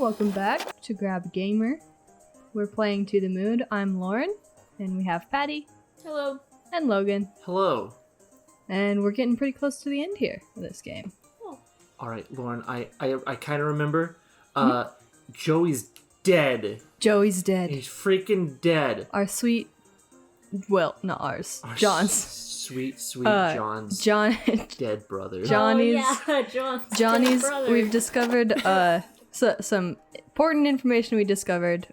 welcome back to Grab a Gamer. We're playing To the Moon. I'm Lauren, and we have Patty. Hello. And Logan. Hello. And we're getting pretty close to the end here of this game. Oh. Alright, Lauren, I kind of remember, Joey's dead. Joey's dead. He's freaking dead. Our sweet, well, not ours, Our John's. Sweet John's dead brother. Johnny's, Johnny's brother. We've discovered, some important information we discovered.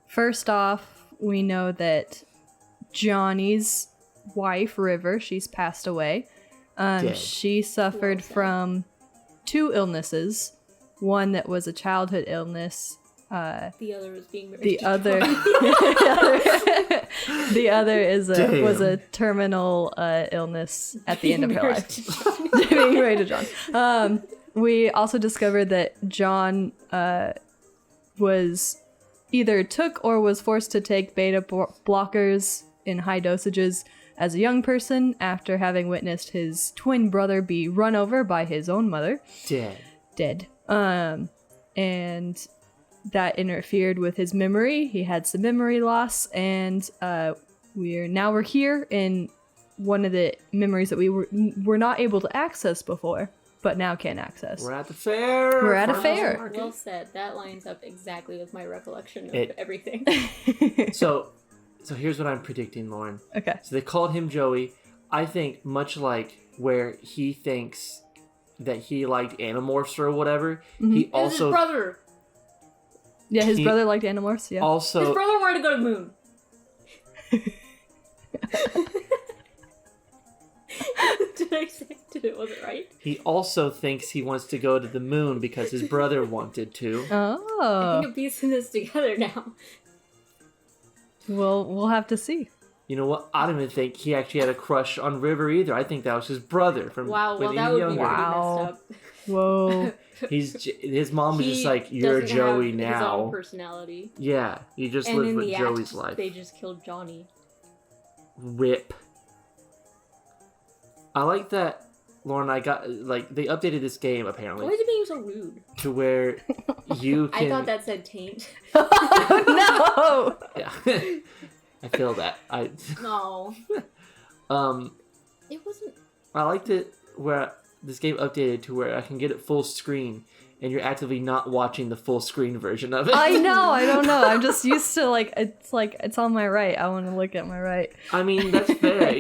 First off, we know that Johnny's wife, River, she's passed away. She suffered from 2 illnesses. One that was a childhood illness. The other was being married. The other was a terminal illness at the end of her life. Being married to John. We also discovered that John was either took or was forced to take beta blockers in high dosages as a young person after having witnessed his twin brother be run over by his own mother. Dead. And that interfered with his memory. He had some memory loss, and we're here in one of the memories that we were not able to access before, but now can access. We're at the fair. We're at a fair. Well said. That lines up exactly with my recollection of everything. So here's what I'm predicting, Lauren. Okay. So they called him Joey. I think much like where he thinks that he liked Animorphs or whatever, he also... his brother. Yeah, his brother liked Animorphs, yeah. Also... His brother wanted to go to the moon. Was it right? He also thinks he wants to go to the moon because his brother wanted to. Oh. I think I'm piecing this together now. We'll have to see. You know what? I don't even think he actually had a crush on River either. I think that was his brother from wow, when well, he that was would younger. be pretty messed up. Whoa. His mom was just like, "You're doesn't Joey have now." His own personality. Yeah, he just And lives in with the Joey's act, life. They just killed Johnny. Rip. I like that, Lauren. I got they updated this game apparently Why is it being so rude? to where you can. I thought that said taint. Oh, no! Yeah, I feel that. No. It wasn't. I liked it where this game updated to where I can get it full screen, and you're actively not watching the full screen version of it. I know, I don't know. I'm just used to it's on my right. I want to look at my right. I mean, that's fair.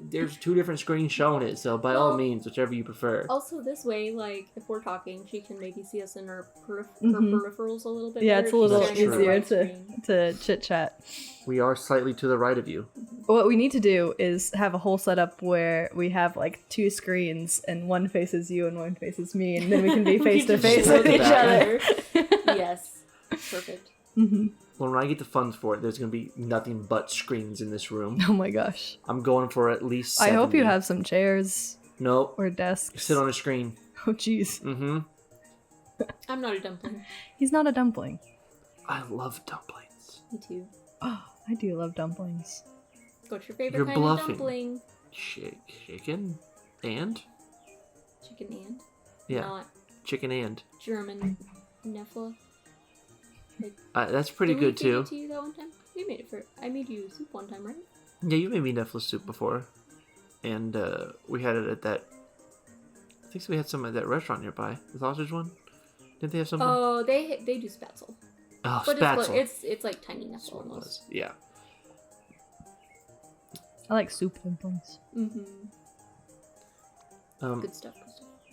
There's 2 different screens showing it, so by all means, whichever you prefer. Also, this way, if we're talking, she can maybe see us in her peripherals a little bit. Yeah, better. it's a little That's true. easier to chit-chat. We are slightly to the right of you. What we need to do is have a whole setup where we have 2 screens and one faces you and one faces me, and then we can be face to face with each other. Yes, perfect. Well, when I get the funds for it, there's going to be nothing but screens in this room. Oh my gosh. I'm going for at least 70. I hope you have some chairs Nope. or desks. Sit on a screen. Oh jeez. Mm-hmm. I'm not a dumpling. He's not a dumpling. I love dumplings. Me too. Oh, I do love dumplings. What's your favorite You're kind bluffing. of dumpling? Chicken and? Chicken and? Yeah, Not chicken and. German Nefla. That's pretty Did good we give too. it to you that one time? We made it I made you soup one time, right? Yeah, you made me Netflix soup before. And we had it at that... I think we had some at that restaurant nearby. The sausage one? Didn't they have something? Oh, they do spatzel. Oh, But spatzel. it's like tiny That's Nefla what it almost. was. Yeah. I like soup dumplings. Mm-hmm. Good stuff.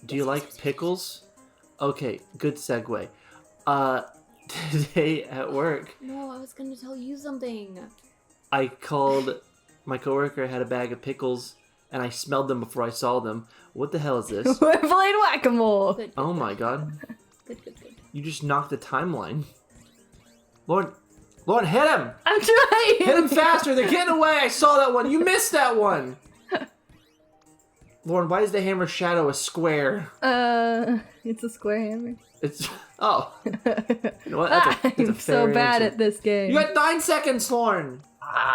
Do you like pickles? Okay, good segue. Today at work, No, I was gonna tell you something. I called my coworker had a bag of pickles, and I smelled them before I saw them. What the hell is this? We're playing whack-a-mole. Good. Oh my god. Good. You just knocked the timeline. Lauren, hit him! I'm trying! Hit him faster! They're getting away! I saw that one! You missed that one! Lauren, why does the hammer shadow a square? It's a square hammer. It's... Oh. You know what? That's a I'm so fair bad answer. at this game. You got 9 seconds, Lauren!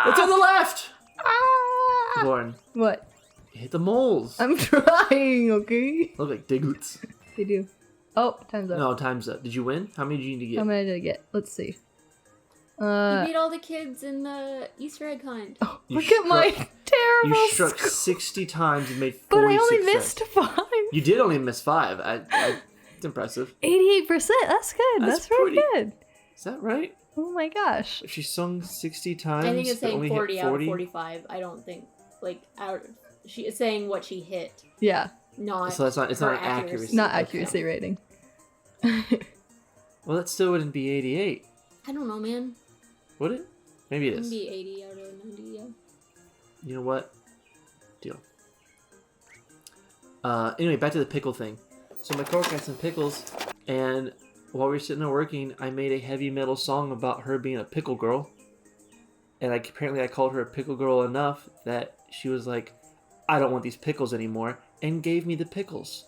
It's on the left! Ah! Lauren, What? hit the moles. I'm trying, okay? Look like diglets. They do. Oh, time's up. No, time's up. Did you win? How many did you need to get? How many did I get? Let's see. You beat all the kids in the Easter egg hunt. Oh, look at my terrible You struck score. 60 times and made 46 But I only cents. missed 5. You did only miss 5. It's impressive. 88%. That's good. That's very good. Is that right? Oh my gosh. If she sung 60 times, I think it's but saying only 40 hit out 40? of 45. I don't think, she is saying what she hit, Yeah. not So it's not her an accuracy. Not Okay. accuracy rating. Well, that still wouldn't be 88. I don't know, man. Would it? Maybe it It is. can be 80 out of 90, yeah. You know what? Deal. Anyway, back to the pickle thing. So my coworker had some pickles, and while we were sitting there working, I made a heavy metal song about her being a pickle girl. And apparently I called her a pickle girl enough that she was like, I don't want these pickles anymore, and gave me the pickles.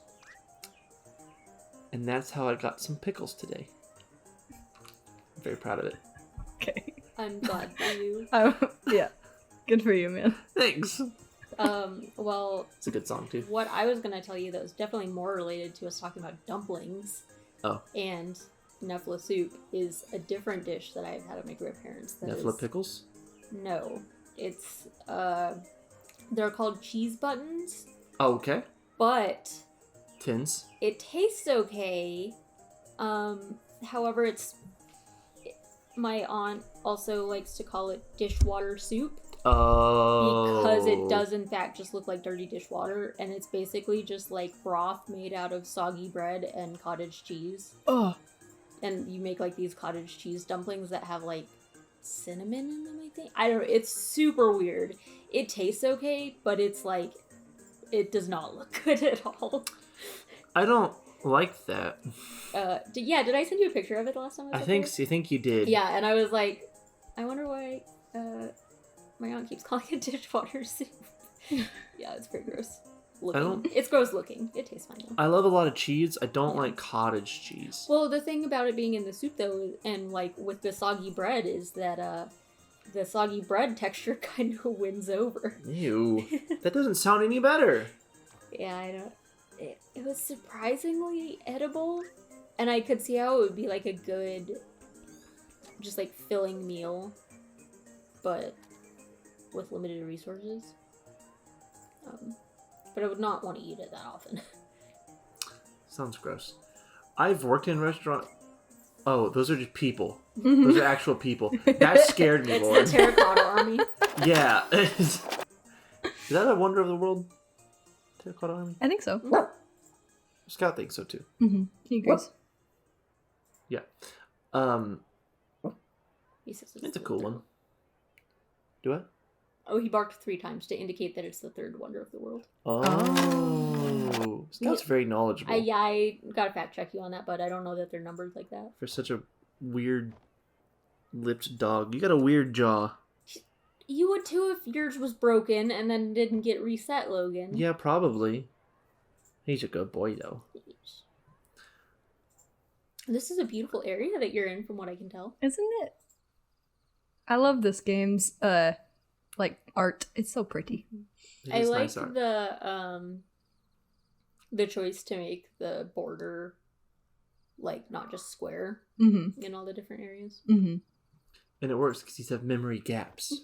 And that's how I got some pickles today. I'm very proud of it. Okay. I'm glad for you. Yeah. Good for you, man. Thanks. Well, It's a good song, too. what I was going to tell you that was definitely more related to us talking about dumplings and Nefla soup is a different dish that I've had at my grandparents. Nefla pickles? No. It's, they're called cheese buttons, Oh, okay. but Tins. it tastes okay. However, my aunt also likes to call it dishwater soup. Oh. Because it does in fact just look like dirty dishwater, and it's basically just like broth made out of soggy bread and cottage cheese. Oh. And you make like these cottage cheese dumplings that have like cinnamon in them, I think. I don't know, it's super weird. It tastes okay, but it's like, it does not look good at all. I don't like that. Did I send you a picture of it last time? I think you did. Yeah, and I was like, I wonder why my aunt keeps calling it dishwater soup. Yeah, it's pretty gross looking. It's gross looking. It tastes fine though. I love a lot of cheese. I don't like cottage cheese. Well, the thing about it being in the soup though, and like with the soggy bread, is that the soggy bread texture kind of wins over. Ew. That doesn't sound any better. Yeah, I don't. It was surprisingly edible, and I could see how it would be like a good, just like filling meal, but with limited resources. But I would not want to eat it that often. Sounds gross. I've worked in a restaurant. Oh, those are just people. Those are actual people. That scared me, It's Lord. the terracotta army. Yeah. Is that a wonder of the world? Terracotta Army? I think so. Scout thinks so too. Mm-hmm. He agrees. Yeah. He says It's a cool one. Do it? Oh, he barked 3 times to indicate that it's the 3rd wonder of the world. Oh. Scout's very knowledgeable. I gotta fact check you on that, but I don't know that they're numbered like that. For such a weird lipped dog. You got a weird jaw. You would too if yours was broken and then didn't get reset, Logan. Yeah, probably. He's a good boy, though. This is a beautiful area that you're in, from what I can tell. Isn't it? I love this game's like art. It's so pretty. It I is like nice art. the choice to make the border like not just square Mm-hmm. in all the different areas. Mm-hmm. And it works because these have memory gaps.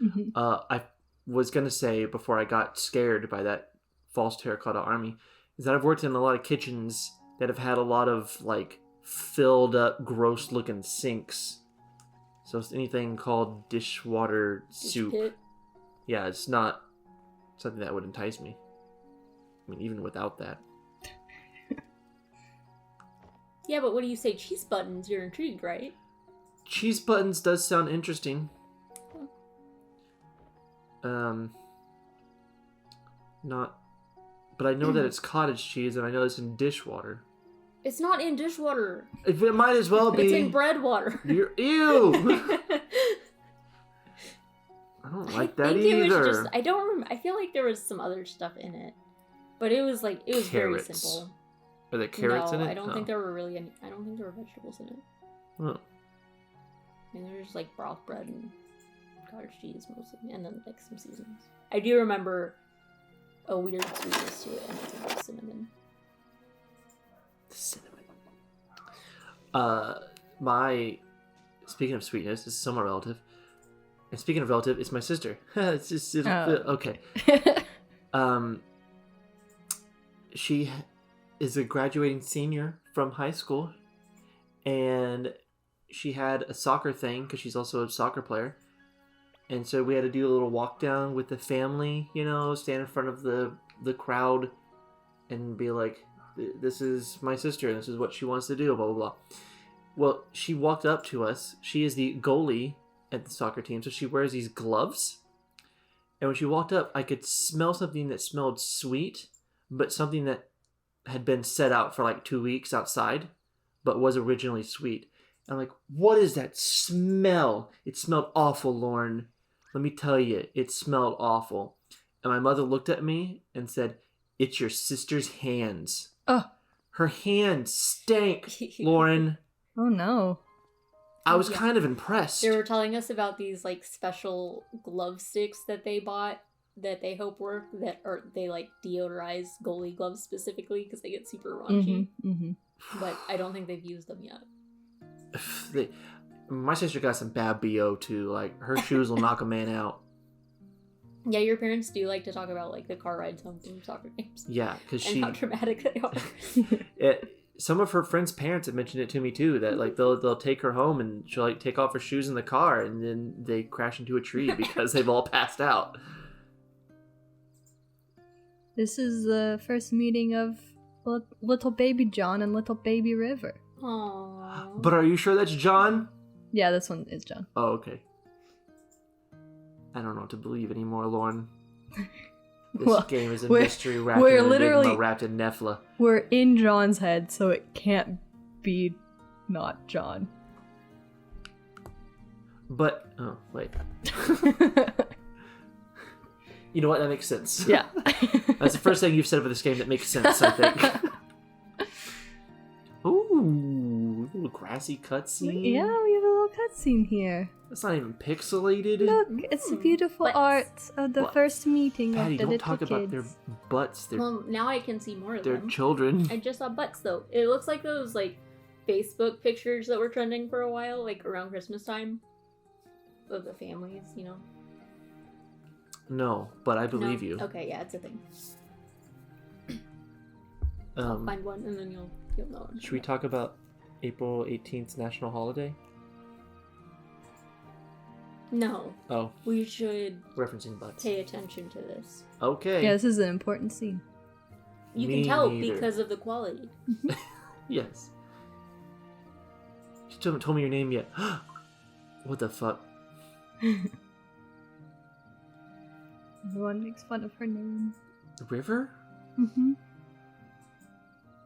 Mm-hmm. I was going to say, before I got scared by that false terracotta army, is that I've worked in a lot of kitchens that have had a lot of, like, filled up, gross looking sinks. So it's anything called dishwater soup. Pit. Yeah, it's not something that would entice me. I mean, even without that. Yeah, but what do you say? Cheese buttons? You're intrigued, right? Cheese buttons does sound interesting. Not, but I know that it's cottage cheese, and I know it's in dishwater. It's not in dishwater. It might as well be. It's in bread water. Ew! I don't like that either. I don't remember. I feel like there was some other stuff in it, but it was like very Carrots. simple. Are there carrots in it? I don't think there were really any. I don't think there were vegetables in it. Oh. I mean, there's like broth bread and cottage cheese mostly, and then like some seasonings. I do remember a weird sweetness to it, and I think it was cinnamon. Cinnamon. Speaking of sweetness, this is somewhat relative. And speaking of relative, it's my sister. Okay. She is a graduating senior from high school, and she had a soccer thing because she's also a soccer player. And so we had to do a little walk down with the family, stand in front of the crowd and be like, this is my sister, and this is what she wants to do, blah, blah, blah. Well, she walked up to us. She is the goalie at the soccer team, so she wears these gloves. And when she walked up, I could smell something that smelled sweet, but something that had been set out for like 2 weeks outside, but was originally sweet. And I'm like, what is that smell? It smelled awful, Lauren. Let me tell you, it smelled awful. And my mother looked at me and said, it's your sister's hands. Oh. Her hands stank, Lauren. Oh, no. I was kind of impressed. They were telling us about these, like, special glove sticks that they bought that they hope work, they, like, deodorize goalie gloves specifically because they get super raunchy. But I don't think they've used them yet. My sister got some bad BO, too. Like, her shoes will knock a man out. Yeah, your parents do like to talk about, like, the car rides home from soccer games. Yeah, because and how dramatic they are. Some of her friends' parents have mentioned it to me too. That like they'll take her home and she'll like take off her shoes in the car, and then they crash into a tree because they've all passed out. This is the first meeting of little baby John and little baby River. Aww. But are you sure that's John? Yeah, this one is John. Oh, okay. I don't know what to believe anymore, Lauren. This game is a mystery wrapped in enigma, wrapped in Nephilim. We're in John's head, so it can't be not John. But, oh, wait. You know what? That makes sense. Yeah. That's the first thing you've said about this game that makes sense, I think. Ooh, little grassy cutscene. Yeah, we have a little cutscene here. That's not even pixelated. Look, it's a beautiful art of the first meeting Patty, of the don't little talk kids. about their butts. Well, now I can see more of They're them. children. I just saw butts, though. It looks like those, like, Facebook pictures that were trending for a while, like, around Christmas time. Of the families, No, but I believe you. Okay, yeah, it's a thing. I'll find one, and then you'll know. Should we talk about April 18th national holiday? No. Oh. We should Referencing butts. pay attention to this. Okay. Yeah, this is an important scene. You Me can tell neither. because of the quality. Yes. You still haven't told me your name yet. What the fuck? Everyone makes fun of her name. River? Mm-hmm.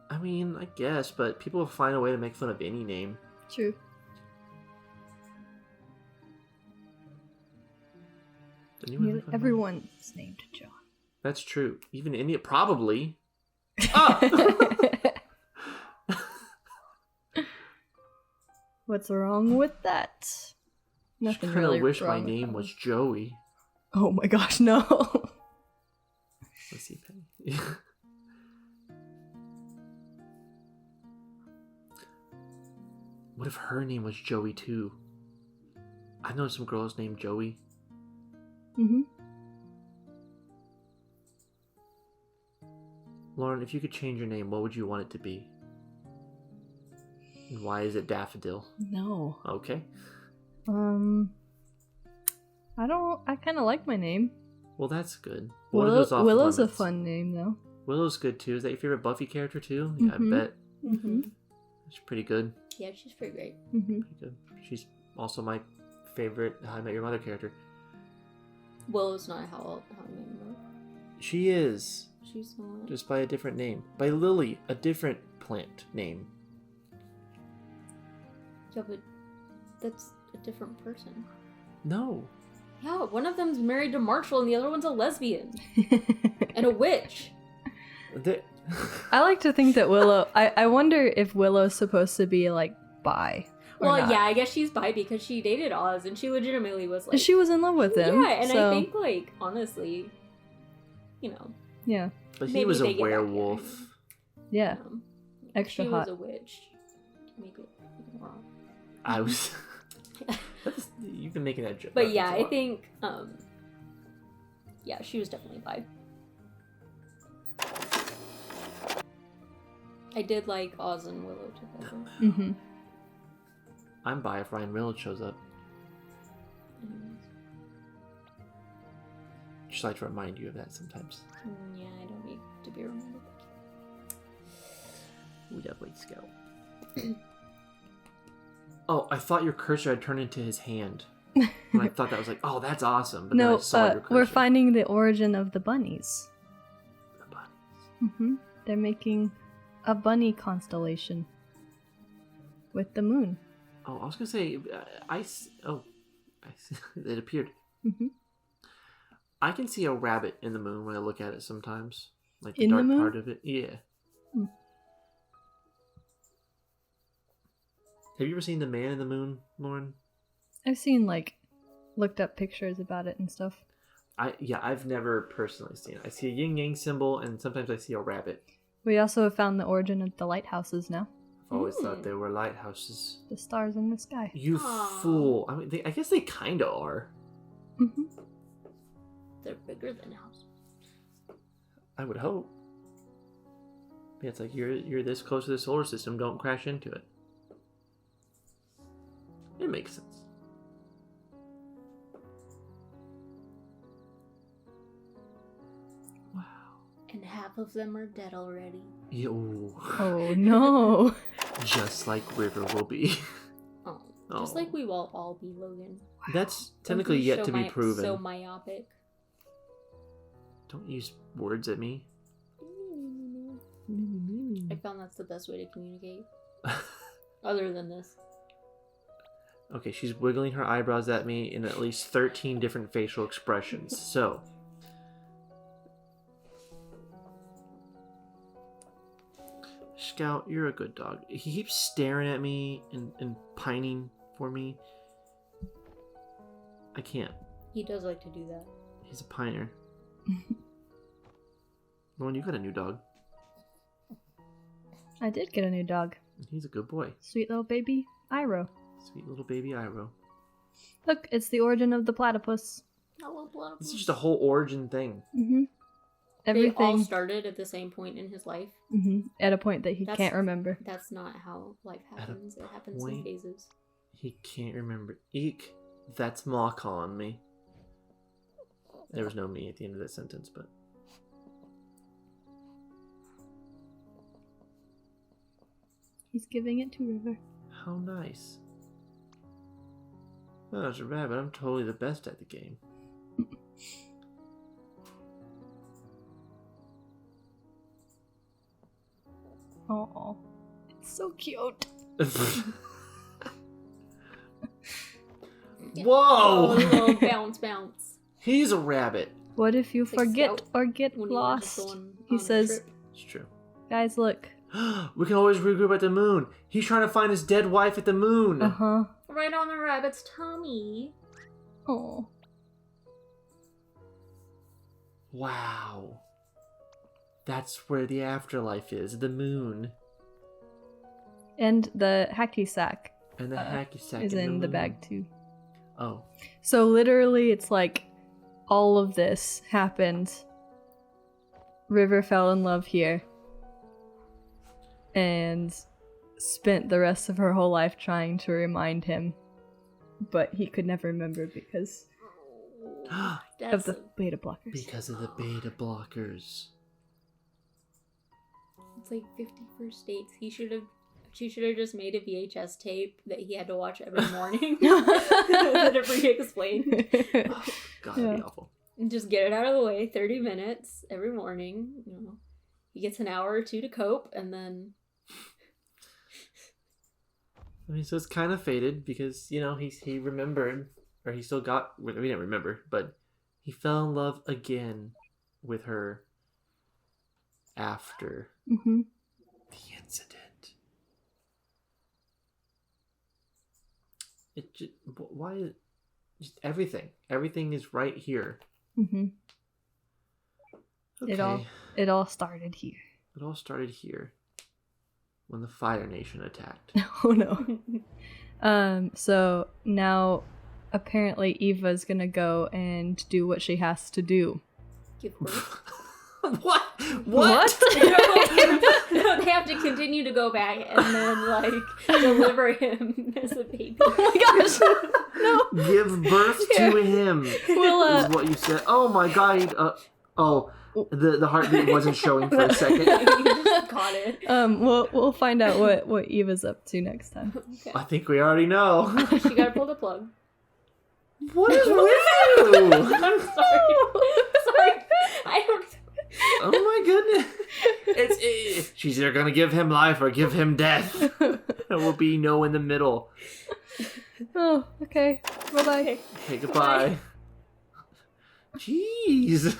I mean, I guess, but people will find a way to make fun of any name. True. Everyone's named John. That's true. Even India, probably. Ah! What's wrong with that? Nothing really. I wish wrong my with name that. was Joey. Oh my gosh, no. Let's see, Penny. What if her name was Joey too? I know some girls named Joey. Mm-hmm. Lauren, if you could change your name, what would you want it to be? And why is it Daffodil? No. Okay. I kind of like my name. Well, that's good. Willow's a fun name, though. Willow's good, too. Is that your favorite Buffy character, too? Yeah, I bet. Mm-hmm. She's pretty good. Yeah, she's pretty great. Mm-hmm. Pretty good. She's also my favorite How I Met Your Mother character. Willow's not how I remember. She is. She's not. Just by a different name. By Lily, a different plant name. Yeah, but that's a different person. No. Yeah, one of them's married to Marshall and the other one's a lesbian. And a witch. I like to think that Willow... I wonder if Willow's supposed to be, like, bi. Well, not. yeah, I guess she's bi because she dated Oz and she legitimately was like... She was in love with him. Yeah, and so... I think, like, honestly, Yeah. But he maybe was they a get back werewolf. Yeah. yeah. Extra she hot. was a witch. Make it wrong. I was. You've been making that joke. But yeah, I think, yeah, she was definitely bi. I did like Oz and Willow together. Mm-hmm. I'm bi if Ryan Reynolds shows up. Just like to remind you of that sometimes. Yeah, I don't need to be remembered. We definitely scout. Oh, I thought your cursor had turned into his hand. And I thought that was like, oh, that's awesome. But then I saw your cursor. We're finding the origin of the bunnies. The bunnies. Mm-hmm. They're making a bunny constellation with the moon. Oh, I was gonna say, it appeared. Mm-hmm. I can see a rabbit in the moon when I look at it sometimes, like the In the dark moon? part of it. Yeah. Hmm. Have you ever seen The Man in the Moon, Lauren? I've seen looked up pictures about it and stuff. I've never personally seen it. I see a yin yang symbol, and sometimes I see a rabbit. We also have found the origin of the lighthouses now. I've always thought they were lighthouses. The stars in the sky. You Aww. fool! I mean, I guess they kind of are. Mm-hmm. They're bigger than houses. I would hope. Yeah, it's like you're this close to the solar system. Don't crash into it. It makes sense. Wow. And half of them are dead already. Yo. Oh no! Just like River will be. Oh, Oh. just like we will all be, Logan. That's Don't technically be yet to be proven. So myopic. Don't use words at me. I found that's the best way to communicate. Other than this. Okay, she's wiggling her eyebrows at me in at least 13 different facial expressions. So, Scout, you're a good dog. He keeps staring at me and pining for me. I can't. He does like to do that. He's a piner. Lauren, you got a new dog. I did get a new dog. He's a good boy. Sweet little baby Iro. Sweet little baby Iro. Look, it's the origin of the platypus. I love platypus. This is just a whole origin thing. Mm-hmm. They all Everything. started at the same point in his life. Mm-hmm. At a point that he That's- can't remember. That's not how life At a happens. It happens in point- phases. He can't remember. Eek. That's Ma calling me. There was no me at the end of that sentence, but... He's giving it to River. How nice. Well, as a rabbit, I'm totally the best at the game. Oh, it's so cute. Whoa! Oh, no, bounce, bounce. He's a rabbit. What if you It's like forget Scout or get when you were just lost? going He on a says, trip. It's true. guys, look. We can always regroup at the moon. He's trying to find his dead wife at the moon. Uh-huh. Right on the rabbit's tummy. Oh. Wow. That's where the afterlife is, the moon. And the hacky sack And the hacky sack is in in the moon. bag too. Oh. So literally, it's like all of this happened. River fell in love here. And spent the rest of her whole life trying to remind him. But he could never remember because of That's the beta blockers. Because of the beta blockers. It's like 50 First Dates. She should have just made a VHS tape that he had to watch every morning. That it re-explained. Oh, God, that'd be awful. And just get it out of the way. 30 minutes every morning. You know, he gets an hour or two to cope, and then. I mean, so it's kind of faded because, you know, he remembered, or he still got, we didn't remember, but he fell in love again with her after Mm-hmm. the incident. It just, why, just everything is right here. Mm-hmm. Okay. It all started here. It all started here. when the Fire Nation attacked. Oh no. So now apparently Eva's gonna go and do what she has to do. Give birth. What? No, they have to continue to go back and then, like, deliver him as a baby. Oh my gosh! No! Give birth to him, We'll, is what you said. Oh my god. The heartbeat wasn't showing for a second. You just caught it. We'll find out what Eva's up to next time. Okay. I think we already know. She gotta pull the plug. What is with you? I'm sorry. I don't... Oh my goodness. She's either gonna give him life or give him death. There will be no in the middle. Oh, okay. Bye-bye. Okay, goodbye. Jeez.